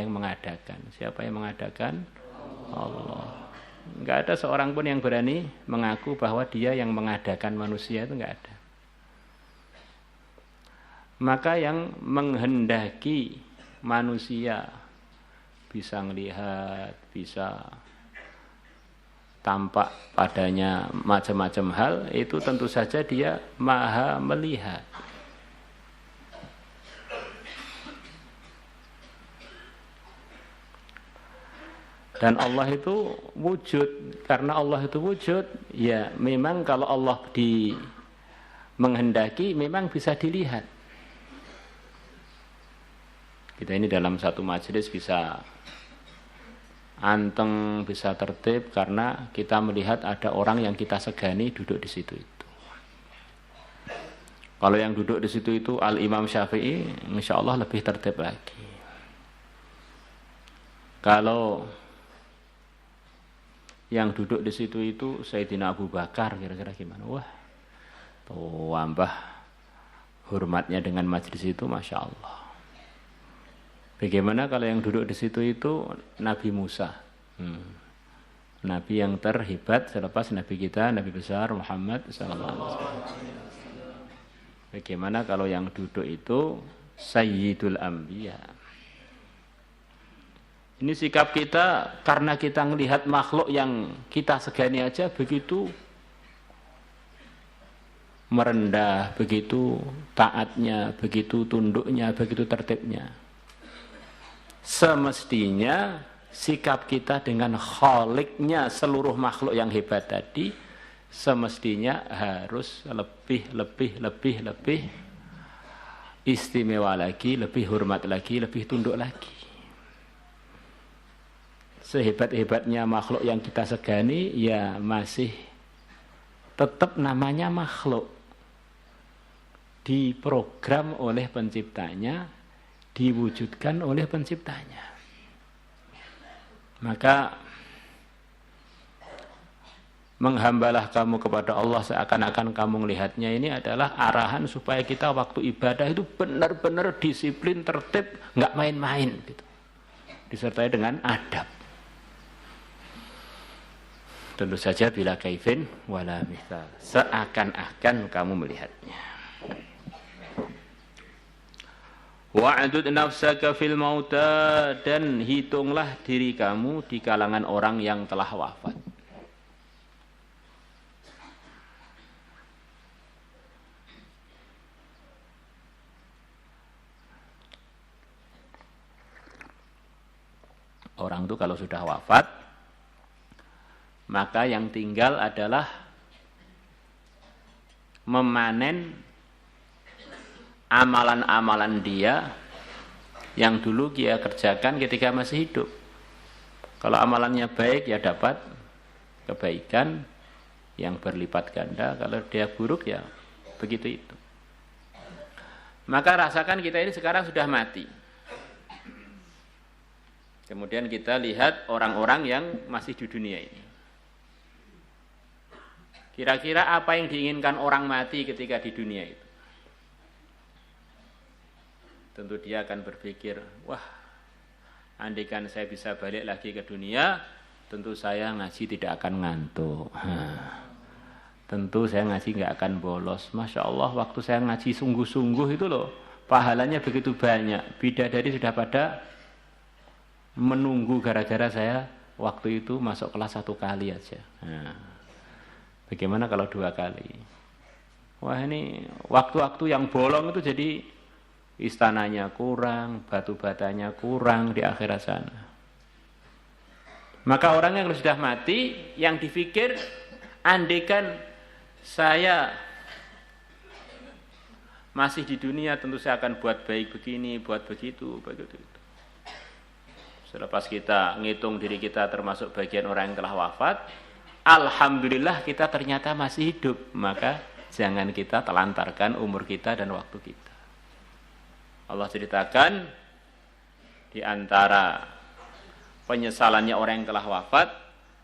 yang mengadakan. Siapa yang mengadakan? Allah. Enggak ada seorang pun yang berani mengaku bahwa dia yang mengadakan manusia, itu enggak ada. Maka yang menghendaki manusia bisa melihat, bisa tampak padanya macam-macam hal, itu tentu saja dia maha melihat. Dan Allah itu wujud. Karena Allah itu wujud, ya memang kalau Allah menghendaki memang bisa dilihat. Kita ini dalam satu majelis bisa anteng, bisa tertib karena kita melihat ada orang yang kita segani duduk di situ itu. Kalau yang duduk di situ itu Al-Imam Syafi'i, insya Allah lebih tertib lagi. Kalau yang duduk di situ itu Sayyidina Abu Bakar, kira-kira gimana? Wah, tambah hormatnya dengan majelis itu, masya Allah. Bagaimana kalau yang duduk di situ itu Nabi Musa, Nabi yang terhebat selepas Nabi kita, Nabi besar Muhammad SAW. Bagaimana kalau yang duduk itu Sayyidul Anbiya? Ini sikap kita karena kita melihat makhluk yang kita segani aja begitu merendah, begitu taatnya, begitu tunduknya, begitu tertibnya. Semestinya sikap kita dengan Khaliqnya seluruh makhluk yang hebat tadi semestinya harus lebih istimewa lagi, lebih hormat lagi, lebih tunduk lagi. Sehebat-hebatnya makhluk yang kita segani, ya masih tetap namanya makhluk. Diprogram oleh penciptanya, diwujudkan oleh penciptanya. Maka menghambalah kamu kepada Allah seakan-akan kamu melihatnya, ini adalah arahan supaya kita waktu ibadah itu benar-benar disiplin, tertib, nggak main-main gitu. Disertai dengan adab. Tentu saja bila kaifin wala mithal, seakan-akan kamu melihatnya. Wa'dud nafsaka fil mauta, dan hitunglah diri kamu di kalangan orang yang telah wafat. Orang itu kalau sudah wafat, maka yang tinggal adalah memanen amalan-amalan dia yang dulu dia kerjakan ketika masih hidup. Kalau amalannya baik, ya dapat kebaikan yang berlipat ganda. Kalau dia buruk, ya begitu itu. Maka rasakan kita ini sekarang sudah mati. Kemudian kita lihat orang-orang yang masih di dunia ini. Kira-kira apa yang diinginkan orang mati ketika di dunia itu? Tentu dia akan berpikir, wah, andaikan saya bisa balik lagi ke dunia, tentu saya ngaji tidak akan ngantuk. Tentu saya ngaji nggak akan bolos. Masya Allah, waktu saya ngaji sungguh-sungguh itu loh, pahalanya begitu banyak. Bidadari sudah pada menunggu gara-gara saya waktu itu masuk kelas 1 kali aja. Bagaimana kalau 2 kali? Wah, ini waktu-waktu yang bolong itu jadi istananya kurang, batu batanya kurang di akhirat sana. Maka orang yang sudah mati, yang dipikir, andaikan saya masih di dunia, tentu saya akan buat baik begini, buat begitu, begitu. Selepas kita ngitung diri kita termasuk bagian orang yang telah wafat, alhamdulillah kita ternyata masih hidup. Maka jangan kita telantarkan umur kita dan waktu kita. Allah ceritakan di antara penyesalannya orang yang telah wafat,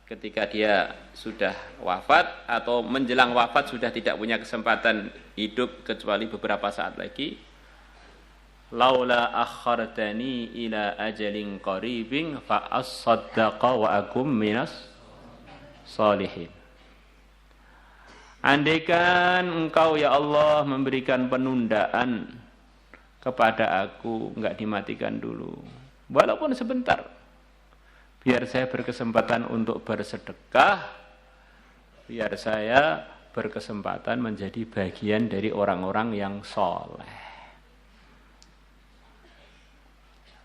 ketika dia sudah wafat atau menjelang wafat sudah tidak punya kesempatan hidup kecuali beberapa saat lagi, laula akhartani ila ajalin qaribin fa as-saddaqa wa akum minas salihin. Andaikan engkau ya Allah memberikan penundaan kepada aku, enggak dimatikan dulu, walaupun sebentar, biar saya berkesempatan untuk bersedekah, biar saya berkesempatan menjadi bagian dari orang-orang yang soleh.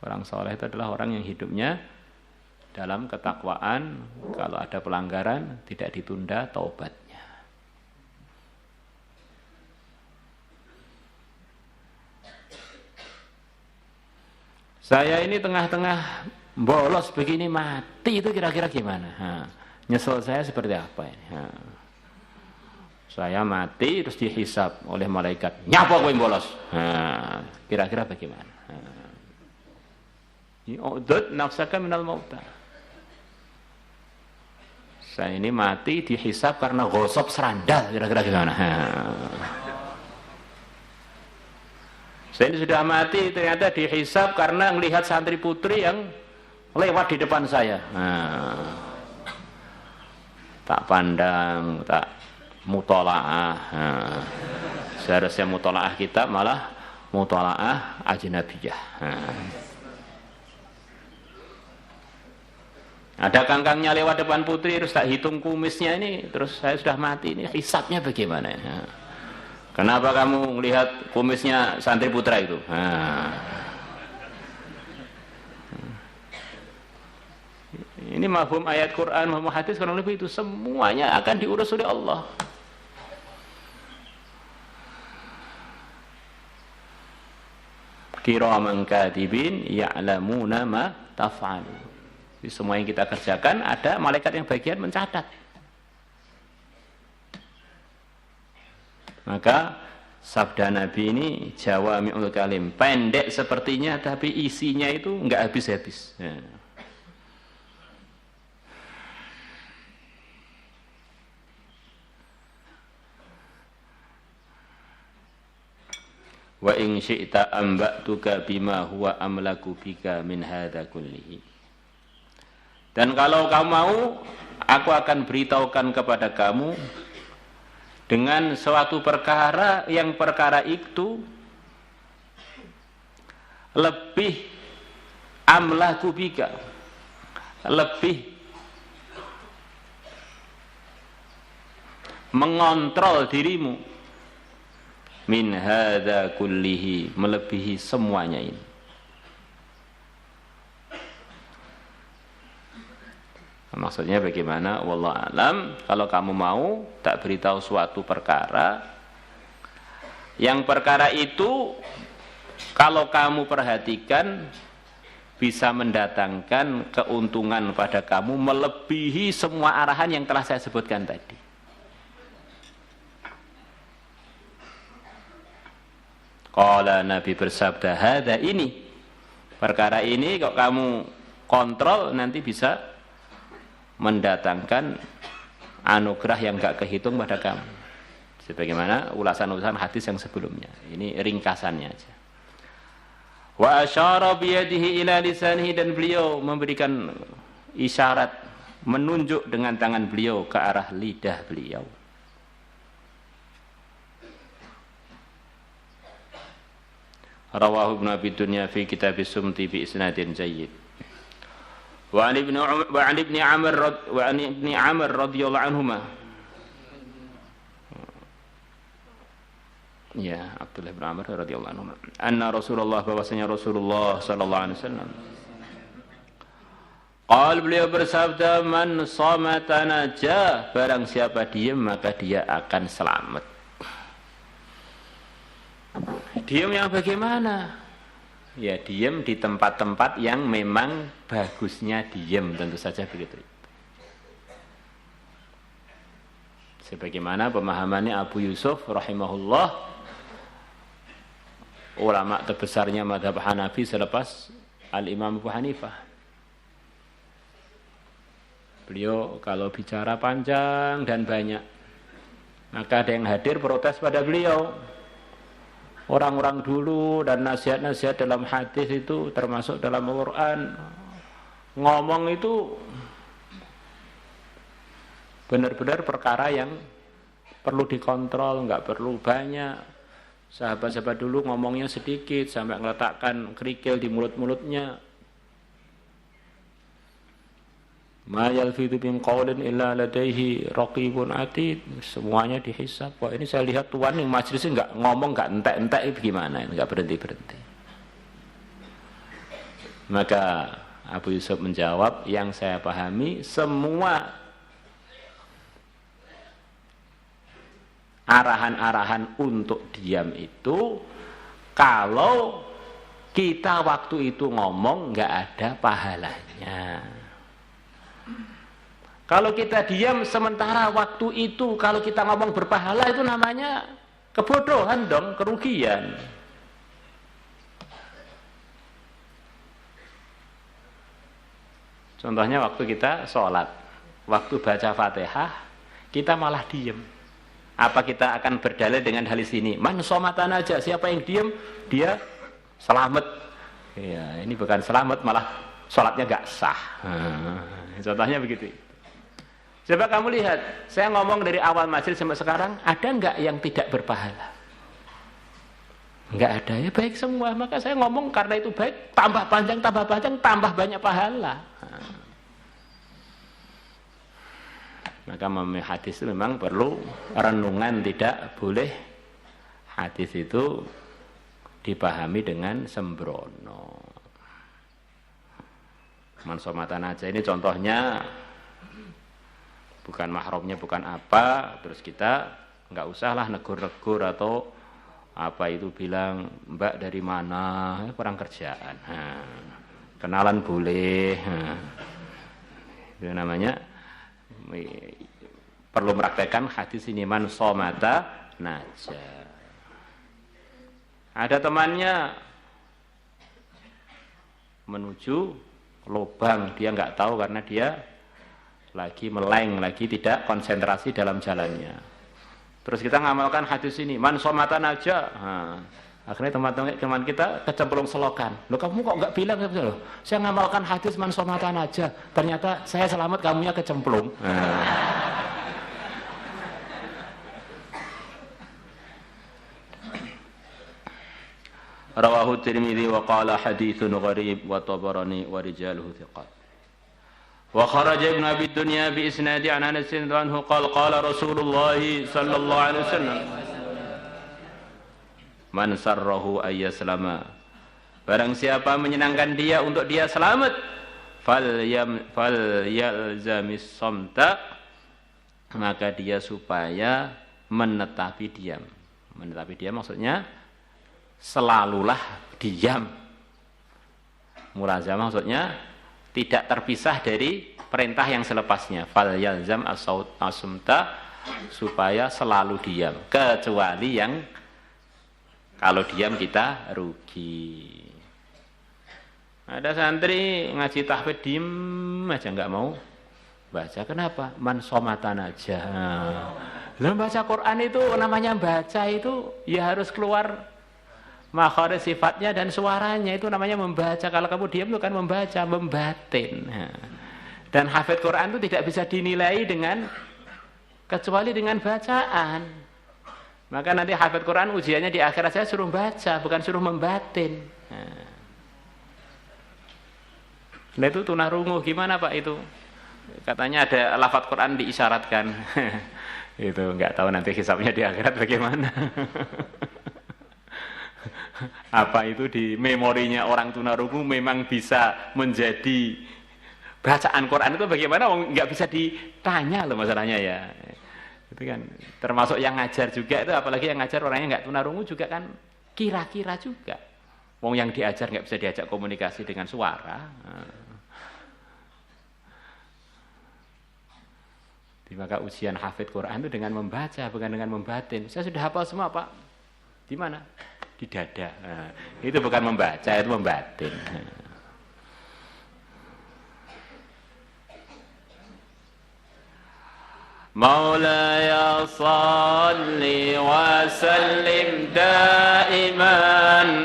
Orang soleh itu adalah orang yang hidupnya dalam ketakwaan, kalau ada pelanggaran tidak ditunda taubatnya. Saya ini tengah-tengah bolos begini mati, itu kira-kira gimana? Nyesel saya seperti apa ini? Saya mati terus dihisab oleh malaikat, nyapa kowe bolos? Kira-kira bagaimana? U'dud nafsaka minal mauta. Saya ini mati dihisab karena gosok serandal, kira-kira gimana? Saya ini sudah mati ternyata dihisab karena melihat santri putri yang lewat di depan saya. Tak pandang, tak mutolaah. Seharusnya mutolaah kita malah mutolaah ajnabiyah. Ada kangkangnya lewat depan putri, terus tak hitung kumisnya ini, terus saya sudah mati, ini hisabnya bagaimana? Kenapa kamu melihat kumisnya santri putra itu? Ini mafhum ayat Quran, mafhum hadis, kurang lebih itu semuanya akan diurus oleh Allah. Kiraman katibin ya'lamuna ma taf'alun. Semua yang kita kerjakan ada malaikat yang bagian mencatat. Maka sabda Nabi ini jawami'ul kalim, pendek sepertinya tapi isinya itu enggak habis-habis. Wa in syi'ta amba'tuka bima huwa amlaku bika min hadza kullihi. Dan kalau kamu mau, aku akan beritahukan kepada kamu dengan suatu perkara yang perkara itu lebih amlaku bika, lebih mengontrol dirimu min hadza kullihi, melebihi semuanya ini. Maksudnya bagaimana? Wallahu alam. Kalau kamu mau tak beritahu suatu perkara, yang perkara itu kalau kamu perhatikan bisa mendatangkan keuntungan pada kamu melebihi semua arahan yang telah saya sebutkan tadi. Qala Nabi bersabda, hadza ini, perkara ini kalau kamu kontrol nanti bisa mendatangkan anugerah yang gak kehitung pada kamu. Sebagaimana ulasan-ulasan hadis yang sebelumnya. Ini ringkasannya aja. Wa asyara biyadihi ila lisanihi, dan beliau memberikan isyarat, menunjuk dengan tangan beliau ke arah lidah beliau. Rawahu Ibnu Abi Dunya fi kitab as-Sumti bi isnadin jayyid. Wa an ibni Amr radhiyallahu anhuma. Ya, Abdullah bin Amr radhiyallahu anhuma. Anna Rasulullah, bahwasanya Rasulullah sallallahu alaihi wasallam. Beliau bersabda, man samata najah, barang siapa diam maka dia akan selamat. Diam yang bagaimana? Ya diam di tempat-tempat yang memang bagusnya diam, tentu saja begitu. Sebagaimana pemahamannya Abu Yusuf rahimahullah, ulama terbesarnya mazhab Hanafi selepas Al-Imam Abu Hanifah. Beliau kalau bicara panjang dan banyak, maka ada yang hadir protes pada beliau. orang-orang dulu dan nasihat-nasihat dalam hadis itu termasuk dalam Al-Quran, ngomong itu benar-benar perkara yang perlu dikontrol, nggak perlu banyak. Sahabat-sahabat dulu ngomongnya sedikit sampai meletakkan kerikil di mulut-mulutnya. Ma yalfidhu min qaulin illa ladaihi raqibun atid. Semuanya dihisab. Wah, ini saya lihat tuan yang majelisnya enggak ngomong, enggak entek-entek, itu gimana? Enggak berhenti-berhenti. Maka Abu Yusuf menjawab, yang saya pahami semua arahan-arahan untuk diam itu kalau kita waktu itu ngomong enggak ada pahalanya. Kalau kita diam sementara waktu itu, kalau kita ngomong berpahala, itu namanya kebodohan dong, kerugian. Contohnya waktu kita sholat, waktu baca Fatihah, kita malah diam. Apa kita akan berdalil dengan hadis ini? Man somatan aja, siapa yang diam, dia selamat. Ya, ini bukan selamat, malah sholatnya gak sah. Contohnya begitu. Coba kamu lihat, saya ngomong dari awal majelis sampai sekarang, ada enggak yang tidak berpahala? Enggak ada, ya baik semua. Maka saya ngomong karena itu baik, tambah panjang, tambah banyak pahala. Maka memahami hadis itu memang perlu renungan, tidak boleh hadis itu dipahami dengan sembrono. Mansomatan aja, ini contohnya bukan mahramnya, bukan apa, terus kita nggak usahlah negur-negur atau apa itu bilang mbak dari mana, kurang kerjaan. Kenalan boleh, itu namanya perlu meraktekkan hadis ini, man somata naja. Ada temannya menuju lubang, dia nggak tahu karena dia lagi meleng, lagi tidak konsentrasi dalam jalannya. Terus kita ngamalkan hadis ini, man somatan aja. Akhirnya teman-teman kita kecemplung selokan. Loh, kamu kok nggak bilang? Loh, saya ngamalkan hadis man somatan aja. Ternyata saya selamat, kamunya kecemplung. Rawahu Tirmidzi wa qala haditsun gharib wa Tabarani wa rijaluhu thiqat. Wa kharaja Ibnu Abi Dunya bi isnadi an Anas anhu qala qala Rasulullah sallallahu alaihi wasallam man sarrahu ayyaslama, barang siapa menyenangkan dia untuk dia selamat, fal yalzamis samta, maka dia supaya menetapi diam. Menetapi diam maksudnya selalulah diam. Mulazamah maksudnya tidak terpisah dari perintah yang selepasnya. Fal yalzam as-sumta, supaya selalu diam, kecuali yang kalau diam kita rugi. Ada santri ngaji tahfidz diem aja, nggak mau baca. Kenapa? Man somatan aja. Lalu baca Quran itu namanya baca itu ya harus keluar makhraj sifatnya dan suaranya, itu namanya membaca. Kalau kamu diam itu kan membaca, membatin. Dan hafidz Quran itu tidak bisa dinilai dengan kecuali dengan bacaan. Maka nanti hafidz Quran ujiannya di akhirat saya suruh baca, bukan suruh membatin. Nah itu tunarungu, gimana Pak itu? Katanya ada lafadz Quran diisyaratkan. Itu nggak tahu nanti hisabnya di akhirat bagaimana. Apa itu di memorinya orang tunarungu memang bisa menjadi bacaan Quran itu bagaimana? Nggak bisa ditanya loh masalahnya ya. Itu kan termasuk yang ngajar juga itu, apalagi yang ngajar orangnya nggak tunarungu juga kan kira-kira juga. Wong yang diajar nggak bisa diajak komunikasi dengan suara. Maka ujian hafidz Quran itu dengan membaca, bukan dengan membatin. Saya sudah hafal semua Pak. Di mana? Di dada. Itu bukan membaca, itu membatin. مولاي صل وسلم دائما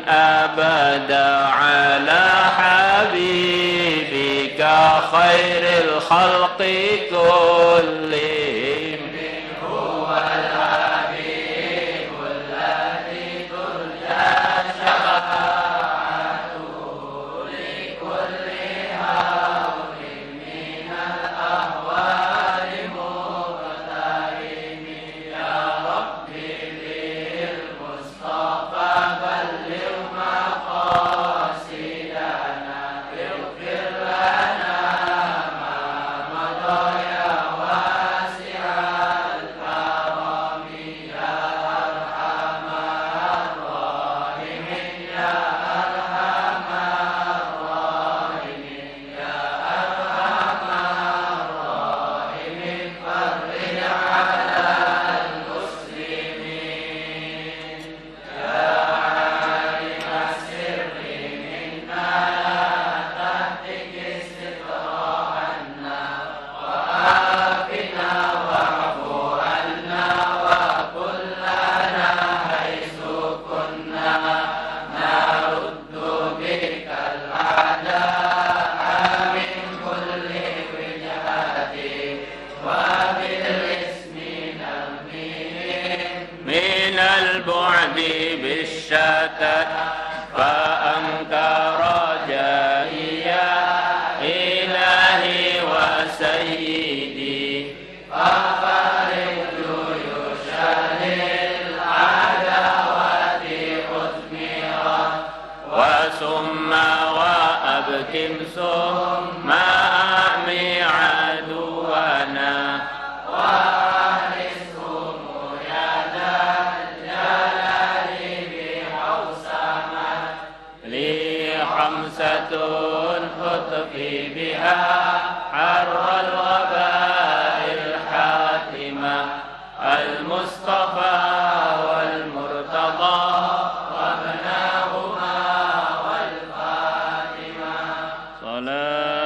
أبدا على حبيبك خير الخلق كلهم هو الحبيب الذي ترجى شفاعته لكل هول من الأهوال مقترم يا ربي للمصطفى بلغ مقاصدنا اغفر لنا ما مضى يا واسع الكرم يا أرحم الراحمين يا أرحم الراحمين يا أرحم الراحمين فرج على المسلمين يا عالم السر منا لا تهتك الستر عنا وآفنا واعف عنا وكن لنا حيث كنا نرد بك الأعداء من كل وجهة وبالاسم نرميهم من البعد بالشتات فأنت رجائي يا إلهي وسيدي ففارق جيوش للعداوة مثمرا وسم وأبكم ثم أعمي عدونا وأهلسهم يا ذا الجلال بحوسمة لي خمسة أطفي بها حر الوباء الحاتمة المصطفى والمرتضى وابناهما والفاتمة صلاة